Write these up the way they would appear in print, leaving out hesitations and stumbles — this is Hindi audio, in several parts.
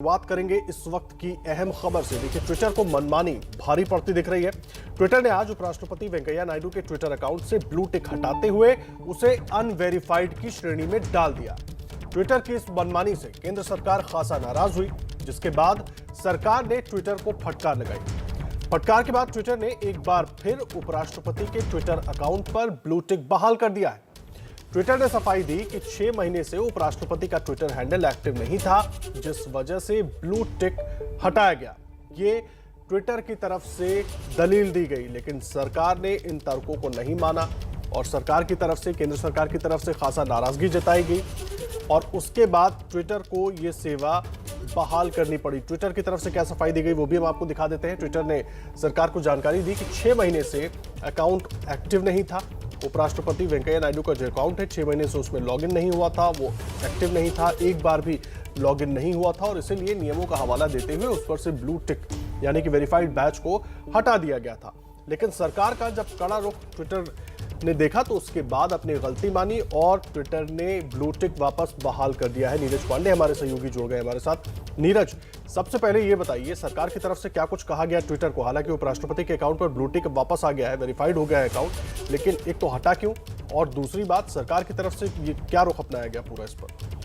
बात करेंगे इस वक्त की अहम खबर से। देखिए, ट्विटर को मनमानी भारी पड़ती दिख रही है। ट्विटर ने आज उपराष्ट्रपति वेंकैया नायडू के ट्विटर अकाउंट से ब्लू टिक हटाते हुए उसे अनवेरिफाइड की श्रेणी में डाल दिया। ट्विटर की इस मनमानी से केंद्र सरकार खासा नाराज हुई, जिसके बाद सरकार ने ट्विटर को फटकार लगाई। फटकार के बाद ट्विटर ने एक बार फिर उपराष्ट्रपति के ट्विटर अकाउंट पर ब्लू टिक बहाल कर दिया है। ट्विटर ने सफाई दी कि 6 महीने से उपराष्ट्रपति का ट्विटर हैंडल एक्टिव नहीं था, जिस वजह से ब्लू टिक हटाया गया। ये ट्विटर की तरफ से दलील दी गई, लेकिन सरकार ने इन तर्कों को नहीं माना और सरकार की तरफ से, केंद्र सरकार की तरफ से खासा नाराजगी जताई गई और उसके बाद ट्विटर को ये सेवा बहाल करनी पड़ी। ट्विटर की तरफ से क्या सफाई दी गई वो भी हम आपको दिखा देते हैं। ट्विटर ने सरकार को जानकारी दी कि 6 महीने से अकाउंट एक्टिव नहीं था। उपराष्ट्रपति वेंकैया नायडू का जो अकाउंट है, 6 महीने से उसमें लॉगिन नहीं हुआ था, वो एक्टिव नहीं था, एक बार भी लॉगिन नहीं हुआ था और इसीलिए नियमों का हवाला देते हुए उस पर से ब्लू टिक यानी कि वेरीफाइड बैच को हटा दिया गया था। लेकिन सरकार का जब कड़ा रुख ट्विटर ने देखा तो उसके बाद अपनी गलती मानी और ट्विटर ने ब्लू टिक वापस बहाल कर दिया है। नीरज पांडे हमारे सहयोगी जुड़ गए हमारे साथ। नीरज, सबसे पहले ये बताइए, सरकार की तरफ से क्या कुछ कहा गया ट्विटर को? हालांकि उपराष्ट्रपति के अकाउंट पर ब्लू टिक वापस आ गया है, वेरीफाइड हो गया है अकाउंट, लेकिन एक तो हटा क्यों, और दूसरी बात, सरकार की तरफ से ये क्या रुख अपनाया गया पूरा इस पर?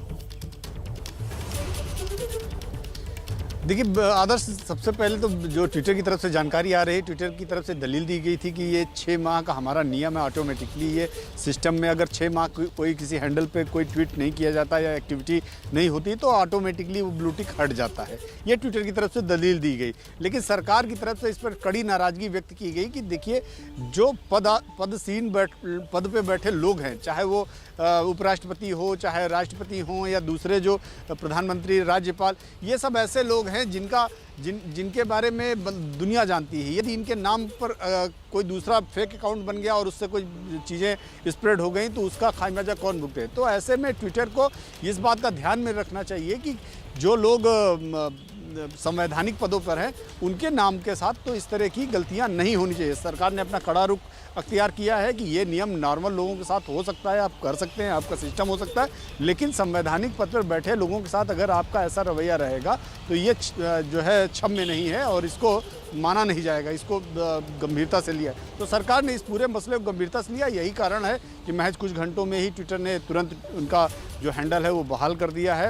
देखिए आदर्श, सबसे पहले तो जो ट्विटर की तरफ से जानकारी आ रही है, ट्विटर की तरफ से दलील दी गई थी कि ये 6 माह का हमारा नियम है, ऑटोमेटिकली ये सिस्टम में अगर 6 माह कोई किसी हैंडल पे कोई ट्वीट नहीं किया जाता या एक्टिविटी नहीं होती तो ऑटोमेटिकली वो ब्लू टिक हट जाता है। ये ट्विटर की तरफ से दलील दी गई, लेकिन सरकार की तरफ से इस पर कड़ी नाराजगी व्यक्त की गई कि देखिए, जो पद पे बैठे लोग हैं, चाहे वो उपराष्ट्रपति हो, चाहे राष्ट्रपति हो या दूसरे जो प्रधानमंत्री, राज्यपाल, ये सब ऐसे लोग हैं जिनके बारे में दुनिया जानती है। यदि इनके नाम पर कोई दूसरा फेक अकाउंट बन गया और उससे कोई चीज़ें स्प्रेड हो गई तो उसका खामियाजा कौन भुगते? तो ऐसे में ट्विटर को इस बात का ध्यान में रखना चाहिए कि जो लोग संवैधानिक पदों पर हैं उनके नाम के साथ तो इस तरह की गलतियां नहीं होनी चाहिए। सरकार ने अपना कड़ा रुख अख्तियार किया है कि ये नियम नॉर्मल लोगों के साथ हो सकता है, आप कर सकते हैं, आपका सिस्टम हो सकता है, लेकिन संवैधानिक पद पर बैठे लोगों के साथ अगर आपका ऐसा रवैया रहेगा तो ये जो है क्षम्य नहीं है और इसको माना नहीं जाएगा, इसको गंभीरता से लिया। तो सरकार ने इस पूरे मसले को गंभीरता से लिया। यही कारण है कि महज कुछ घंटों में ही ट्विटर ने तुरंत उनका जो हैंडल है वो बहाल कर दिया है।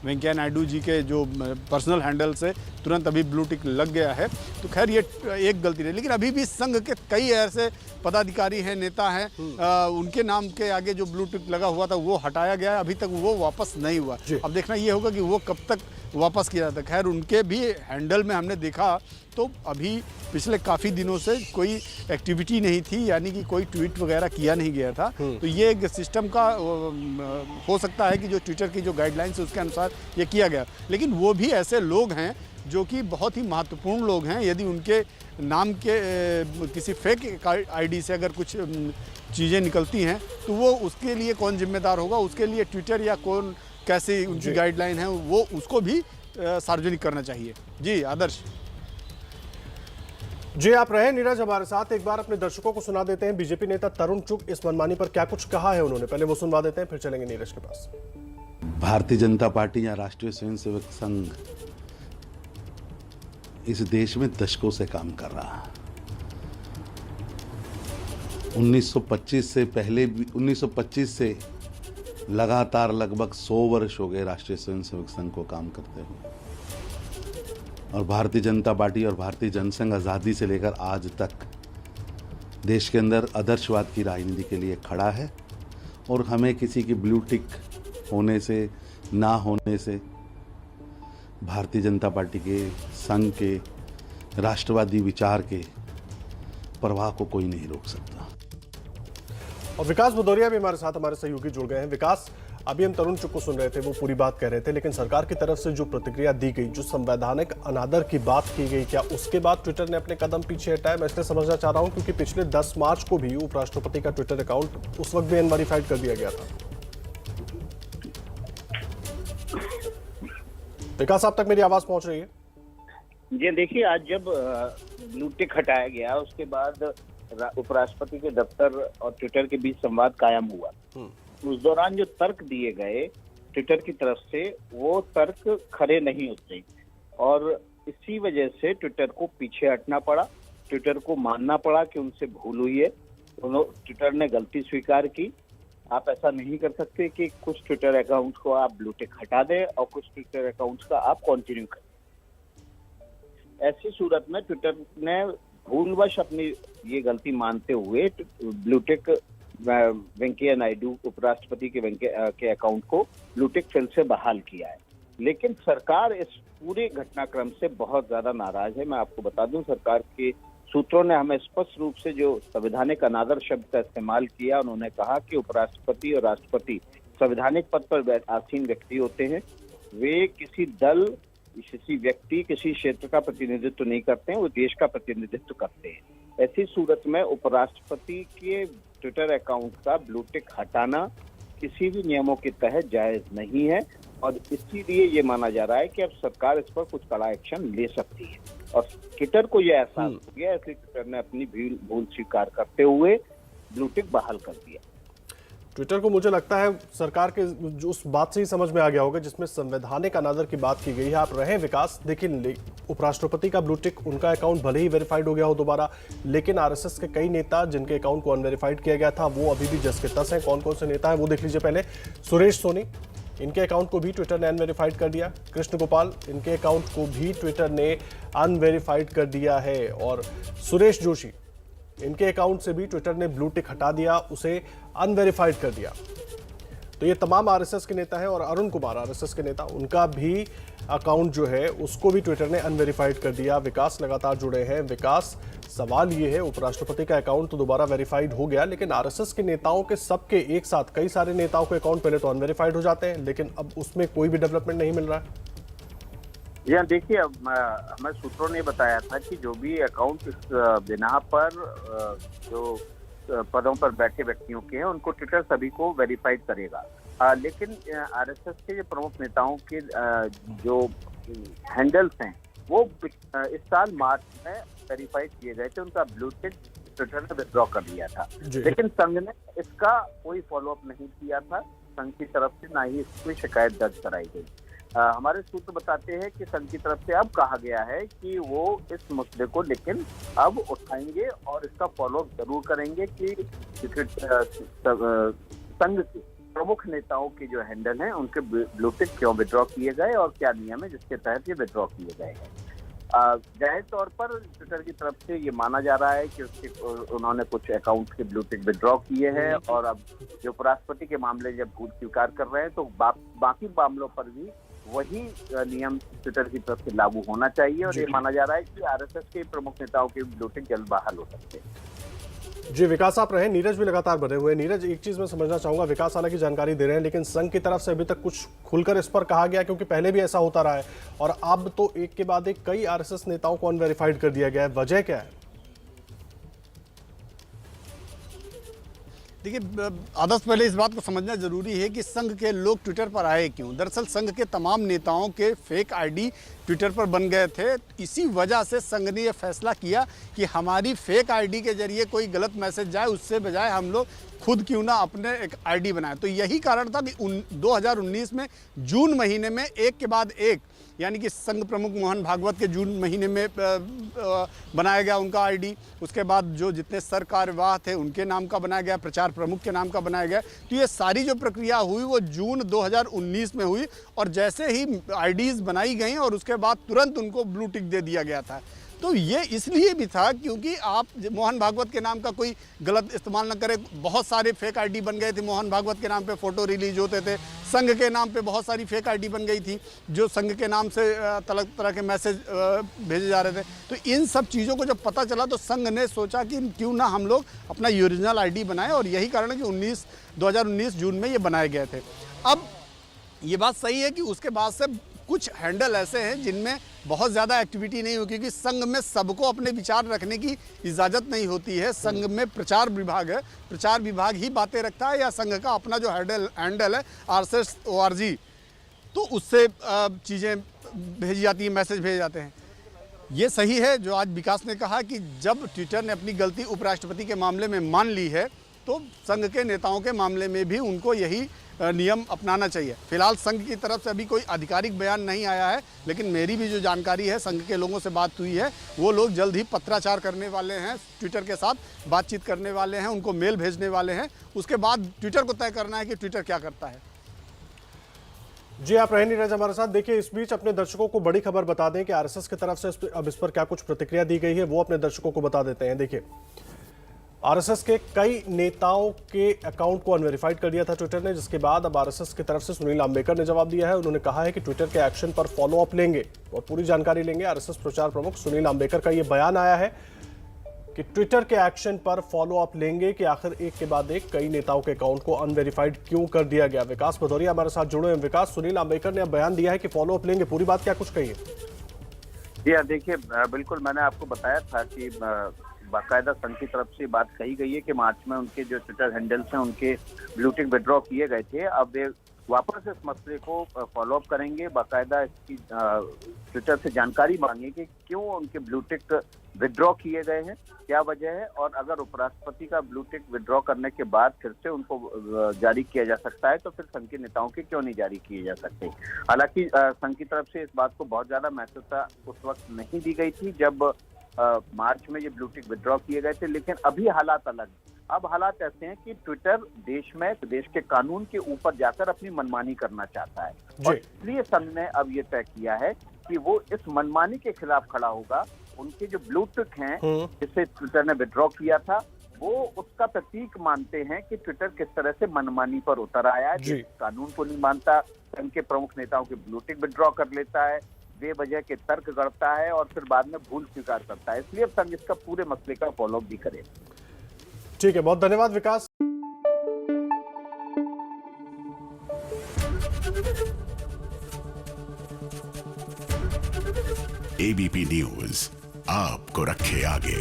वेंकैया नायडू जी के जो पर्सनल हैंडल से तुरंत अभी ब्लू टिक लग गया है। तो खैर ये एक गलती नहीं, लेकिन अभी भी संघ के कई ऐसे पदाधिकारी हैं, नेता हैं, उनके नाम के आगे जो ब्लू टिक लगा हुआ था वो हटाया गया है, अभी तक वो वापस नहीं हुआ। अब देखना ये होगा कि वो कब तक वापस किया जाता है। खैर उनके भी हैंडल में हमने देखा तो अभी पिछले काफ़ी दिनों से कोई एक्टिविटी नहीं थी, यानी कि कोई ट्वीट वगैरह किया नहीं गया था। तो ये एक सिस्टम का हो सकता है कि जो ट्विटर की जो गाइडलाइंस है उसके अनुसार ये किया गया, लेकिन वो भी ऐसे लोग हैं जो कि बहुत ही महत्वपूर्ण लोग हैं। यदि उनके नाम के किसी फेक आईडी से अगर कुछ चीज़ें निकलती हैं तो वो उसके लिए कौन जिम्मेदार होगा? उसके लिए ट्विटर या कौन, कैसी उनकी गाइडलाइन है, वो उसको भी सार्वजनिक करना चाहिए। जी आदर्श। जी, आप रहे नीरज हमारे साथ। एक बार अपने दर्शकों को सुना देते हैं बीजेपी नेता तरुण चुग इस मनमानी पर क्या कुछ कहा है उन्होंने, पहले वो सुनवा देते हैं, फिर चलेंगे नीरज के पास। भारतीय जनता पार्टी या राष्ट्रीय स्वयंसेवक संघ इस देश में दशकों से काम कर रहा है। 1925 से लगातार लगभग 100 वर्ष हो गए राष्ट्रीय स्वयंसेवक संघ को काम करते हुए, और भारतीय जनता पार्टी और भारतीय जनसंघ आज़ादी से लेकर आज तक देश के अंदर आदर्शवाद की राजनीति के लिए खड़ा है। और हमें किसी की ब्लू टिक होने से, ना होने से भारतीय जनता पार्टी के, संघ के, राष्ट्रवादी विचार के प्रवाह को कोई नहीं रोक सकता। और विकास भदौरिया भी हमारे साथ, हमारे सहयोगी जुड़ गए हैं। विकास, अभी हम तरुण चुग को सुन रहे थे, वो पूरी बात कह रहे थे, लेकिन सरकार की तरफ से जो प्रतिक्रिया दी गई, जो संवैधानिक अनादर की बात की गई, क्या उसके बाद ट्विटर ने अपने कदम पीछे हटाए? मैं इसलिए समझना चाह रहा हूं क्योंकि पिछले 10 मार्च को भी उपराष्ट्रपति का ट्विटर अकाउंट उस वक्त भी अनवेरिफाइड कर दिया गया था। विकास, आप तक मेरी आवाज पहुंच रही है? जी देखिए, आज जब ब्लू टिक हटाया गया उसके बाद उपराष्ट्रपति के दफ्तर और ट्विटर के बीच संवाद कायम हुआ। उस दौरान जो तर्क दिए गए ट्विटर की तरफ से वो तर्क खरे नहीं उतरे और इसी वजह से ट्विटर को पीछे हटना पड़ा, ट्विटर को मानना पड़ा कि उनसे भूल हुई है, ट्विटर ने गलती स्वीकार की। आप ऐसा नहीं कर सकते कि कुछ ट्विटर अकाउंट्स को आप ब्लू टिक हटा दें और कुछ ट्विटर अकाउंट्स का आप कंटिन्यू करें। ऐसी सूरत में ट्विटर ने भूलवश अपनी ये गलती मानते हुए ब्लू टिक वेंकैया नायडू उपराष्ट्रपति के अकाउंट को ब्लू टिक फिर से बहाल किया है। लेकिन सरकार इस पूरे घटनाक्रम से बहुत ज्यादा नाराज है। मैं आपको बता दूं, सरकार के सूत्रों ने हमें स्पष्ट रूप से जो संवैधानिक अनादर शब्द का इस्तेमाल किया, उन्होंने कहा कि उपराष्ट्रपति और राष्ट्रपति संवैधानिक पद पर आसीन व्यक्ति होते हैं, वे किसी दल, किसी व्यक्ति, किसी क्षेत्र का प्रतिनिधित्व नहीं करते हैं, वो देश का प्रतिनिधित्व करते हैं। ऐसी सूरत में उपराष्ट्रपति के ट्विटर अकाउंट का ब्लू टिक हटाना किसी भी नियमों के तहत जायज नहीं है और इसीलिए ये माना जा रहा है कि अब सरकार इस पर कुछ कड़ा एक्शन ले सकती है और ट्विटर को यह एहसास हो गया, इसलिए ट्विटर ने अपनी भूल स्वीकार करते हुए ब्लू टिक बहाल कर दिया। ट्विटर को मुझे लगता है सरकार के जो उस बात से ही समझ में आ गया होगा जिसमें संवैधानिक अनादर की बात की गई है। आप रहे विकास, लेकिन उपराष्ट्रपति का ब्लू टिक, उनका अकाउंट भले ही वेरीफाइड हो गया हो दोबारा, लेकिन आरएसएस के कई नेता जिनके अकाउंट को अनवेरीफाइड किया गया था वो अभी भी जस के तस हैं। कौन कौन से नेता हैं वो देख लीजिए। पहले सुरेश सोनी, इनके अकाउंट को भी ट्विटर ने अनवेरीफाइड कर दिया। कृष्ण गोपाल, इनके अकाउंट को भी ट्विटर ने अनवेरीफाइड कर दिया है। और सुरेश जोशी, इनके अकाउंट से भी ट्विटर ने ब्लू टिक हटा दिया, उसे अनवेरीफाइड कर दिया। तो ये तमाम आरएसएस के नेता हैं। और अरुण कुमार, आरएसएस के नेता, उनका भी अकाउंट जो है उसको भी ट्विटर ने अनवेरीफाइड कर दिया। विकास लगातार जुड़े हैं। विकास, सवाल ये है, उपराष्ट्रपति का अकाउंट तो दोबारा वेरीफाइड हो गया, लेकिन आरएसएस के नेताओं के सबके एक साथ कई सारे नेताओं के अकाउंट पहले तो अनवेरीफाइड हो जाते हैं, लेकिन अब उसमें कोई भी डेवलपमेंट नहीं मिल रहा है। जी हाँ, देखिए, हमें सूत्रों ने बताया था कि जो भी अकाउंट इस बिना पर जो पदों पर बैठे व्यक्तियों के हैं उनको ट्विटर सभी को वेरीफाइड करेगा। लेकिन आरएसएस के जो प्रमुख नेताओं के जो हैंडल्स हैं वो इस साल मार्च में वेरीफाइड किए गए थे, उनका ब्लू टिक ट्विटर ने विथड्रॉ कर लिया था। लेकिन संघ ने इसका कोई फॉलोअप नहीं किया था। संघ की तरफ से ना ही इसकी कोई शिकायत दर्ज कराई गई। हमारे सूत्र बताते हैं कि संघ की तरफ से अब कहा गया है कि वो इस मुद्दे को लेकिन अब उठाएंगे और इसका फॉलोअप जरूर करेंगे कि संघ के प्रमुख नेताओं के जो हैंडल हैं उनके ब्लू टिक क्यों विड्रॉ किए गए और क्या नियम है जिसके तहत ये विड्रॉ किए गए हैं। जाहिर तौर पर ट्विटर की तरफ से ये माना जा रहा है कि उन्होंने कुछ अकाउंट के ब्लू टिक विड्रॉ किए हैं और अब जो उपराष्ट्रपति के मामले जब भूल स्वीकार कर रहे हैं तो बाकी मामलों पर भी वही नियम ट्विटर की तरफ से लागू होना चाहिए और ये माना जा रहा है कि आरएसएस के प्रमुख नेताओं के ब्लू टिक जल्द बहाल हो सकते हैं। जी विकास, आप रहे, नीरज भी लगातार बने हुए। नीरज, एक चीज मैं समझना चाहूंगा, विकास हालांकि जानकारी दे रहे हैं लेकिन संघ की तरफ से अभी तक कुछ खुलकर इस पर कहा गया, क्योंकि पहले भी ऐसा होता रहा है और अब तो एक के बाद एक कई आरएसएस नेताओं को अनवेरीफाइड कर दिया गया है, वजह क्या है? देखिए, आदर्श, पहले इस बात को समझना जरूरी है कि संघ के लोग ट्विटर पर आए क्यों। दरअसल संघ के तमाम नेताओं के फेक आईडी ट्विटर पर बन गए थे। इसी वजह से संघ ने यह फैसला किया कि हमारी फेक आईडी के जरिए कोई गलत मैसेज जाए, उससे बजाय हम लोग खुद क्यों ना अपने एक आईडी बनाए। तो यही कारण था कि 2019 में जून महीने में एक के बाद एक, यानी कि संघ प्रमुख मोहन भागवत के जून महीने में बनाया गया उनका आईडी। उसके बाद जो जितने सरकार्यवाह थे उनके नाम का बनाया गया, प्रचार प्रमुख के नाम का बनाया गया। तो ये सारी जो प्रक्रिया हुई वो जून 2019 में हुई और जैसे ही आईडीज़ बनाई गई और उसके बाद तुरंत उनको ब्लू टिक दे दिया गया था। तो ये इसलिए भी था क्योंकि आप मोहन भागवत के नाम का कोई गलत इस्तेमाल न करे। बहुत सारे फेक आईडी बन गए थे, मोहन भागवत के नाम पे फ़ोटो रिलीज होते थे, संघ के नाम पे बहुत सारी फेक आईडी बन गई थी जो संघ के नाम से तरह के मैसेज भेजे जा रहे थे। तो इन सब चीज़ों को जब पता चला तो संघ ने सोचा कि क्यों ना हम लोग अपना ओरिजिनल आईडी बनाएं और यही कारण है कि 2019 जून में ये बनाए गए थे। अब ये बात सही है कि उसके बाद से कुछ हैंडल ऐसे हैं जिनमें बहुत ज़्यादा एक्टिविटी नहीं हो, क्योंकि संघ में सबको अपने विचार रखने की इजाज़त नहीं होती है। संघ में प्रचार विभाग है, प्रचार विभाग ही बातें रखता है या संघ का अपना जो हैंडल है RSS.org, तो उससे चीज़ें भेजी जाती हैं, मैसेज भेजे जाते हैं। ये सही है जो आज विकास ने कहा कि जब ट्विटर ने अपनी गलती उपराष्ट्रपति के मामले में मान ली है तो संघ के नेताओं के मामले में भी उनको यही नियम अपनाना चाहिए। फिलहाल संघ की तरफ से अभी कोई आधिकारिक बयान नहीं आया है, लेकिन मेरी भी जो जानकारी है, संघ के लोगों से बात हुई है, वो लोग जल्द ही पत्राचार करने वाले हैं, ट्विटर के साथ बातचीत करने वाले हैं, उनको मेल भेजने वाले हैं। उसके बाद ट्विटर को तय करना है कि ट्विटर क्या करता है। जी, आप रहे नहीं रहे हमारे साथ। देखिए, इस बीच अपने दर्शकों को बड़ी खबर बता दें कि आरएसएस की तरफ से अब इस पर क्या कुछ प्रतिक्रिया दी गई है, वो अपने दर्शकों को बता देते हैं। देखिए, आरएसएस के कई नेताओं के अकाउंट को अनवेरिफाइड कर दिया था ट्विटर ने, जिसके बाद अब आरएसएस की तरफ से सुनील अंबेकर ने जवाब दिया है। उन्होंने कहा है कि ट्विटर के एक्शन पर फॉलो अप लेंगे और पूरी जानकारी लेंगे। आरएसएस प्रचार प्रमुख सुनील अंबेकर का यह बयान आया है कि ट्विटर के एक्शन पर फॉलो अप लेंगे कि आखिर एक के बाद एक कई नेताओं के अकाउंट को अनवेरिफाइड क्यों कर दिया गया। विकास भदौरिया हमारे साथ जुड़े हैं। विकास, सुनील अंबेकर ने अब बयान दिया है कि फॉलो अप लेंगे, पूरी बात क्या कुछ कही है? जी हाँ, देखिए बिल्कुल, मैंने आपको बताया था कि बाकायदा संघ की तरफ से बात कही गई है कि मार्च में उनके जो ट्विटर हैंडल्स हैं उनके ब्लू टिक विड्रॉ किए गए थे। अब वे वापस इस मसले को फॉलो अप करेंगे, बाकायदा इसकी ट्विटर से जानकारी मांगे कि क्यों उनके ब्लू टिक विड्रॉ किए गए हैं, क्या वजह है, और अगर उपराष्ट्रपति का ब्लू टिक विड्रॉ करने के बाद फिर से उनको जारी किया जा सकता है तो फिर संघ के नेताओं के क्यों नहीं जारी किए जा सकते। हालांकि संघ की तरफ से इस बात को बहुत ज्यादा महत्वता उस वक्त नहीं दी गई थी जब मार्च में ये ब्लू टिक विड्रॉ किए गए थे, लेकिन अभी हालात अलग। अब हालात ऐसे हैं कि ट्विटर देश के कानून के ऊपर जाकर अपनी मनमानी करना चाहता है और इसलिए संघ ने अब ये तय किया है कि वो इस मनमानी के खिलाफ खड़ा होगा। उनके जो ब्लू टिक हैं जिसे ट्विटर ने विड्रॉ किया था, वो उसका प्रतीक मानते हैं कि ट्विटर किस तरह से मनमानी पर उतर आया है, कानून को नहीं मानता, संघ के प्रमुख नेताओं के ब्लू टिक विड्रॉ कर लेता है, बेवजह के तर्क गढ़ता है और फिर बाद में भूल स्वीकार करता है। इसलिए संघ इसका पूरे मसले का फॉलो अप भी करे। ठीक है, बहुत धन्यवाद विकास। एबीपी न्यूज आपको रखे आगे।